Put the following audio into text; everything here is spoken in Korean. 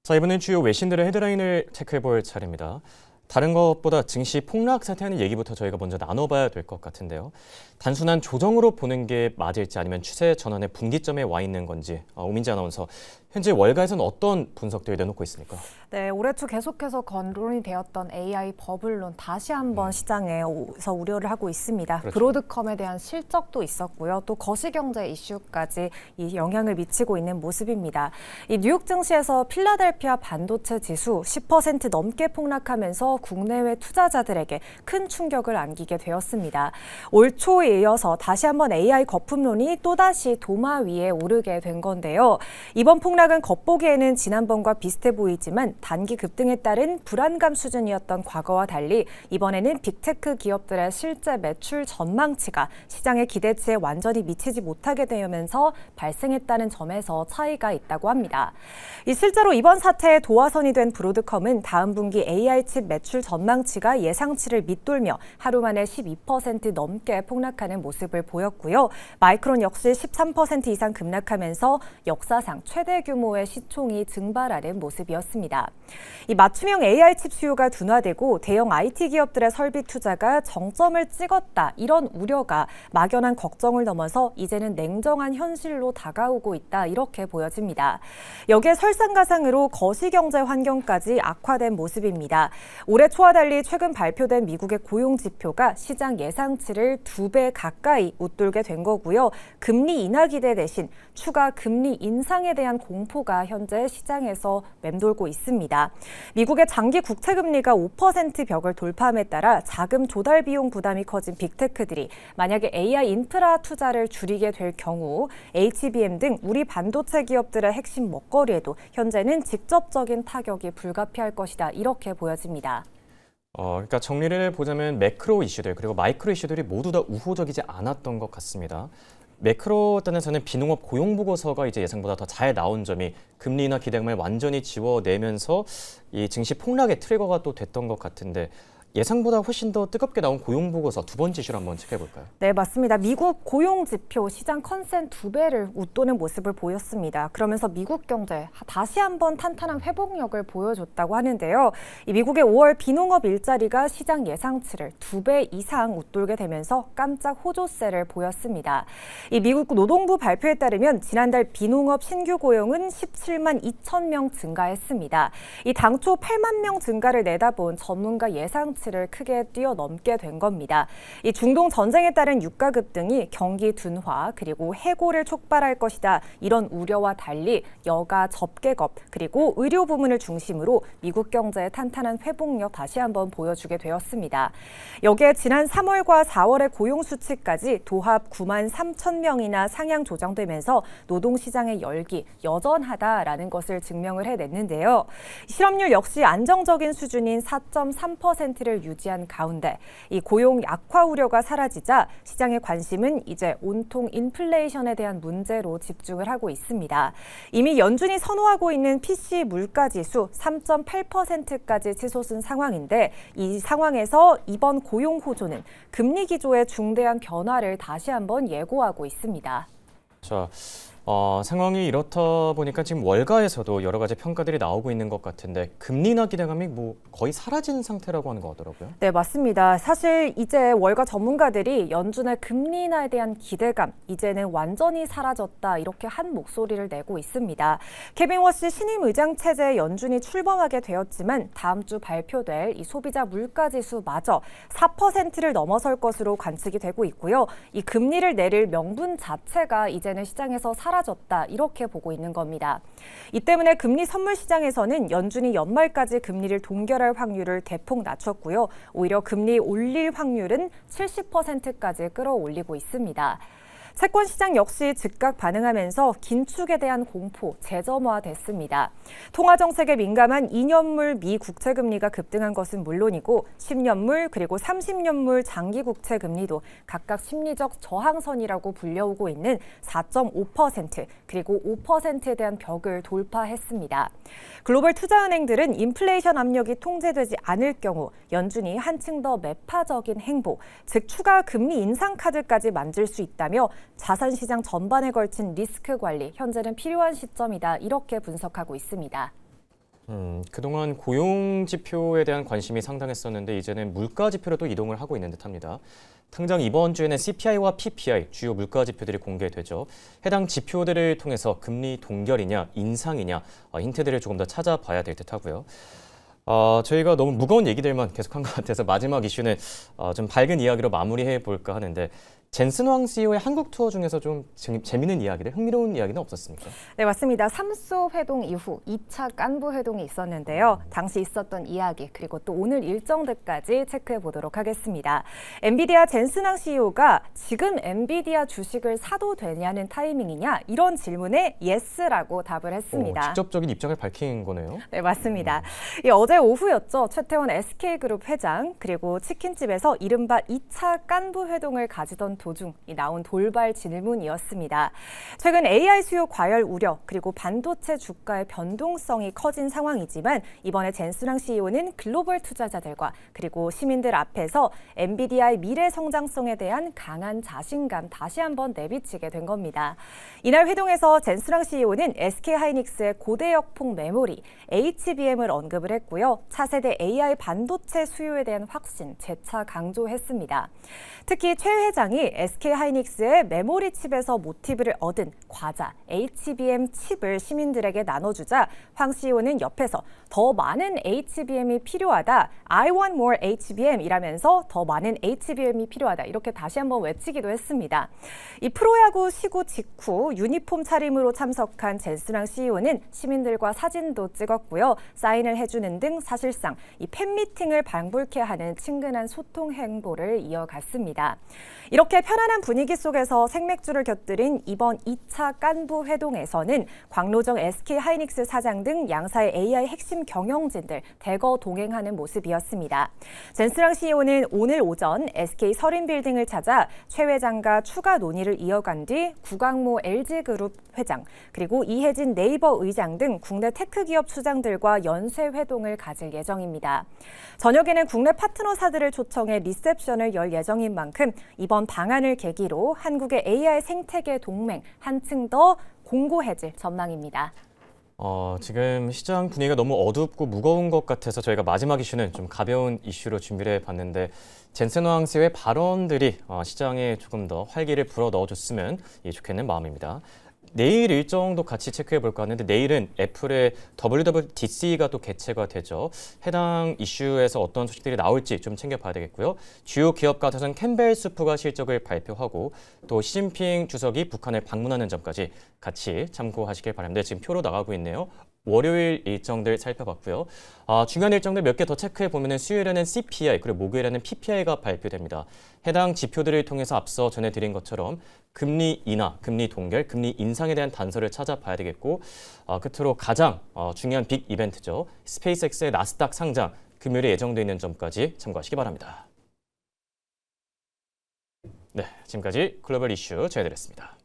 자, 이번엔 주요 외신들의 헤드라인을 체크해볼 차례입니다. 다른 것보다 증시 폭락 사태하는 얘기부터 저희가 먼저 나눠봐야 될 것 같은데요. 단순한 조정으로 보는 게 맞을지 아니면 추세 전환의 분기점에 와 있는 건지 오민지 아나운서, 현재 월가에서는 어떤 분석들을 내놓고 있습니까? 네, 올해 초 계속해서 거론이 되었던 AI 버블론 다시 한번 시장에서 우려를 하고 있습니다. 그렇죠. 브로드컴에 대한 실적도 있었고요. 또 거시경제 이슈까지 이 영향을 미치고 있는 모습입니다. 이 뉴욕 증시에서 필라델피아 반도체 지수 10% 넘게 폭락하면서 국내외 투자자들에게 큰 충격을 안기게 되었습니다. 올 초에 이어서 다시 한번 AI 거품론이 또다시 도마 위에 오르게 된 건데요. 이번 폭락은 겉보기에는 지난번과 비슷해 보이지만 단기 급등에 따른 불안감 수준이었던 과거와 달리 이번에는 빅테크 기업들의 실제 매출 전망치가 시장의 기대치에 완전히 미치지 못하게 되면서 발생했다는 점에서 차이가 있다고 합니다. 실제로 이번 사태의 도화선이 된 브로드컴은 다음 분기 AI 칩 매출 전망치가 예상치를 밑돌며 하루 만에 12% 넘게 폭락하는 모습을 보였고요. 마이크론 역시 13% 이상 급락하면서 역사상 최대 규모의 시총이 증발하는 모습이었습니다. 이 맞춤형 AI 칩 수요가 둔화되고 대형 IT 기업들의 설비 투자가 정점을 찍었다, 이런 우려가 막연한 걱정을 넘어서 이제는 냉정한 현실로 다가오고 있다, 이렇게 보여집니다. 여기에 설상가상으로 거시경제 환경까지 악화된 모습입니다. 올해 초와 달리 최근 발표된 미국의 고용 지표가 시장 예상치를 2배 가까이 웃돌게 된 거고요. 금리 인하 기대 대신 추가 금리 인상에 대한 공포가 현재 시장에서 맴돌고 있습니다. 미국의 장기 국채 금리가 5% 벽을 돌파함에 따라 자금 조달 비용 부담이 커진 빅테크들이 만약에 AI 인프라 투자를 줄이게 될 경우 HBM 등 우리 반도체 기업들의 핵심 먹거리에도 현재는 직접적인 타격이 불가피할 것이다, 이렇게 보여집니다. 그러니까 정리를 보자면 매크로 이슈들 그리고 마이크로 이슈들이 모두 다 우호적이지 않았던 것 같습니다. 매크로 단에서는 비농업 고용 보고서가 이제 예상보다 더 잘 나온 점이 금리 인하 기대감을 완전히 지워내면서 이 증시 폭락의 트리거가 또 됐던 것 같은데, 예상보다 훨씬 더 뜨겁게 나온 고용 보고서 두 번째 이슈를 한번 체크해볼까요? 네, 맞습니다. 미국 고용 지표 시장 컨센 2배를 웃도는 모습을 보였습니다. 그러면서 미국 경제 다시 한번 탄탄한 회복력을 보여줬다고 하는데요. 이 미국의 5월 비농업 일자리가 시장 예상치를 2배 이상 웃돌게 되면서 깜짝 호조세를 보였습니다. 이 미국 노동부 발표에 따르면 지난달 비농업 신규 고용은 17만 2천 명 증가했습니다. 이 당초 8만 명 증가를 내다본 전문가 예상치 를 크게 뛰어넘게 된 겁니다. 이 중동 전쟁에 따른 유가 급등이 경기 둔화 그리고 해고를 촉발할 것이다, 이런 우려와 달리 여가 접객업 그리고 의료 부문을 중심으로 미국 경제의 탄탄한 회복력 다시 한번 보여주게 되었습니다. 여기에 지난 3월과 4월의 고용 수치까지 도합 9만 3천 명이나 상향 조정되면서 노동시장의 열기 여전하다라는 것을 증명을 해냈는데요. 실업률 역시 안정적인 수준인 4.3%를 유지한 가운데 이 고용 약화 우려가 사라지자 시장의 관심은 이제 온통 인플레이션에 대한 문제로 집중을 하고 있습니다. 이미 연준이 선호하고 있는 PC 물가 지수 3.8%까지 치솟은 상황인데, 이 상황에서 이번 고용 호조는 금리 기조의 중대한 변화를 다시 한번 예고하고 있습니다. 자, 상황이 이렇다 보니까 지금 월가에서도 여러 가지 평가들이 나오고 있는 것 같은데, 금리 인하 기대감이 거의 사라진 상태라고 하는 것 같더라고요. 네, 맞습니다. 사실 이제 월가 전문가들이 연준의 금리 인하에 대한 기대감 이제는 완전히 사라졌다, 이렇게 한 목소리를 내고 있습니다. 케빈 워시 신임 의장 체제에 연준이 출범하게 되었지만 다음 주 발표될 이 소비자 물가 지수마저 4%를 넘어설 것으로 관측이 되고 있고요. 이 금리를 내릴 명분 자체가 이제는 시장에서 사라졌다, 이렇게 보고 있는 겁니다. 이 때문에 금리 선물 시장에서는 연준이 연말까지 금리를 동결할 확률을 대폭 낮췄고요. 오히려 금리 올릴 확률은 70%까지 끌어올리고 있습니다. 채권 시장 역시 즉각 반응하면서 긴축에 대한 공포 재점화됐습니다. 통화 정책에 민감한 2년물 미 국채 금리가 급등한 것은 물론이고 10년물 그리고 30년물 장기 국채 금리도 각각 심리적 저항선이라고 불려오고 있는 4.5% 그리고 5%에 대한 벽을 돌파했습니다. 글로벌 투자은행들은 인플레이션 압력이 통제되지 않을 경우 연준이 한층 더 매파적인 행보, 즉 추가 금리 인상 카드까지 만질 수 있다며 자산시장 전반에 걸친 리스크 관리, 현재는 필요한 시점이다, 이렇게 분석하고 있습니다. 그동안 고용 지표에 대한 관심이 상당했었는데 이제는 물가 지표로도 이동을 하고 있는 듯합니다. 당장 이번 주에는 CPI와 PPI, 주요 물가 지표들이 공개되죠. 해당 지표들을 통해서 금리 동결이냐, 인상이냐, 힌트들을 조금 더 찾아봐야 될 듯하고요. 저희가 너무 무거운 얘기들만 계속한 것 같아서 마지막 이슈는 좀 밝은 이야기로 마무리해 볼까 하는데 젠슨 황 CEO의 한국 투어 중에서 좀 재미있는 이야기들, 흥미로운 이야기는 없었습니까? 네, 맞습니다. 삼소 회동 이후 2차 깐부 회동이 있었는데요. 당시 있었던 이야기 그리고 또 오늘 일정들까지 체크해 보도록 하겠습니다. 엔비디아 젠슨 황 CEO가 지금 엔비디아 주식을 사도 되냐는 타이밍이냐 이런 질문에 예스라고 답을 했습니다. 직접적인 입장을 밝힌 거네요. 네, 맞습니다. 어제 오후였죠. 최태원 SK그룹 회장 그리고 치킨집에서 이른바 2차 깐부 회동을 가지던 도중 나온 돌발 질문이었습니다. 최근 AI 수요 과열 우려 그리고 반도체 주가의 변동성이 커진 상황이지만 이번에 젠슨 황 CEO는 글로벌 투자자들과 그리고 시민들 앞에서 엔비디아의 미래 성장성에 대한 강한 자신감 다시 한번 내비치게 된 겁니다. 이날 회동에서 젠슨 황 CEO는 SK하이닉스의 고대역폭 메모리 HBM을 언급을 했고요. 차세대 AI 반도체 수요에 대한 확신 재차 강조했습니다. 특히 최 회장이 SK하이닉스의 메모리 칩에서 모티브를 얻은 과자 HBM 칩을 시민들에게 나눠주자 황 CEO는 옆에서 더 많은 HBM이 필요하다. I want more HBM이라면서 더 많은 HBM이 필요하다. 이렇게 다시 한번 외치기도 했습니다. 이 프로야구 시구 직후 유니폼 차림으로 참석한 젠슨 황 CEO는 시민들과 사진도 찍었고요. 사인을 해주는 등 사실상 이 팬미팅을 방불케 하는 친근한 소통 행보를 이어갔습니다. 이렇게 편안한 분위기 속에서 생맥주를 곁들인 이번 2차 깐부 회동에서는 광로정 SK하이닉스 사장 등 양사의 AI 핵심 경영진들 대거 동행하는 모습이었습니다. 젠슨 황 CEO는 오늘 오전 SK 서린빌딩을 찾아 최 회장과 추가 논의를 이어간 뒤 구광모 LG그룹 회장 그리고 이혜진 네이버 의장 등 국내 테크 기업 수장들과 연쇄 회동을 가질 예정입니다. 저녁에는 국내 파트너사들을 초청해 리셉션을 열 예정인 만큼 이번 방안을 계기로 한국의 AI 생태계 동맹 한층 더 공고해질 전망입니다. 지금 시장 분위기가 너무 어둡고 무거운 것 같아서 저희가 마지막 이슈는 좀 가벼운 이슈로 준비를 해봤는데 젠슨 황 CEO의 발언들이 시장에 조금 더 활기를 불어 넣어줬으면 좋겠는 마음입니다. 내일 일정도 같이 체크해 볼까 하는데 내일은 애플의 WWDC가 또 개최가 되죠. 해당 이슈에서 어떤 소식들이 나올지 좀 챙겨봐야 되겠고요. 주요 기업 가운데서는 캠벨 수프가 실적을 발표하고 또 시진핑 주석이 북한을 방문하는 점까지 같이 참고하시길 바랍니다. 지금 표로 나가고 있네요. 월요일 일정들 살펴봤고요. 중요한 일정들 몇 개 더 체크해 보면은 수요일에는 CPI 그리고 목요일에는 PPI가 발표됩니다. 해당 지표들을 통해서 앞서 전해드린 것처럼 금리 인하, 금리 동결, 금리 인상에 대한 단서를 찾아봐야 되겠고 끝으로 가장 중요한 빅 이벤트죠. 스페이스X의 나스닥 상장 금요일에 예정돼 있는 점까지 참고하시기 바랍니다. 네, 지금까지 글로벌 이슈 전해드렸습니다.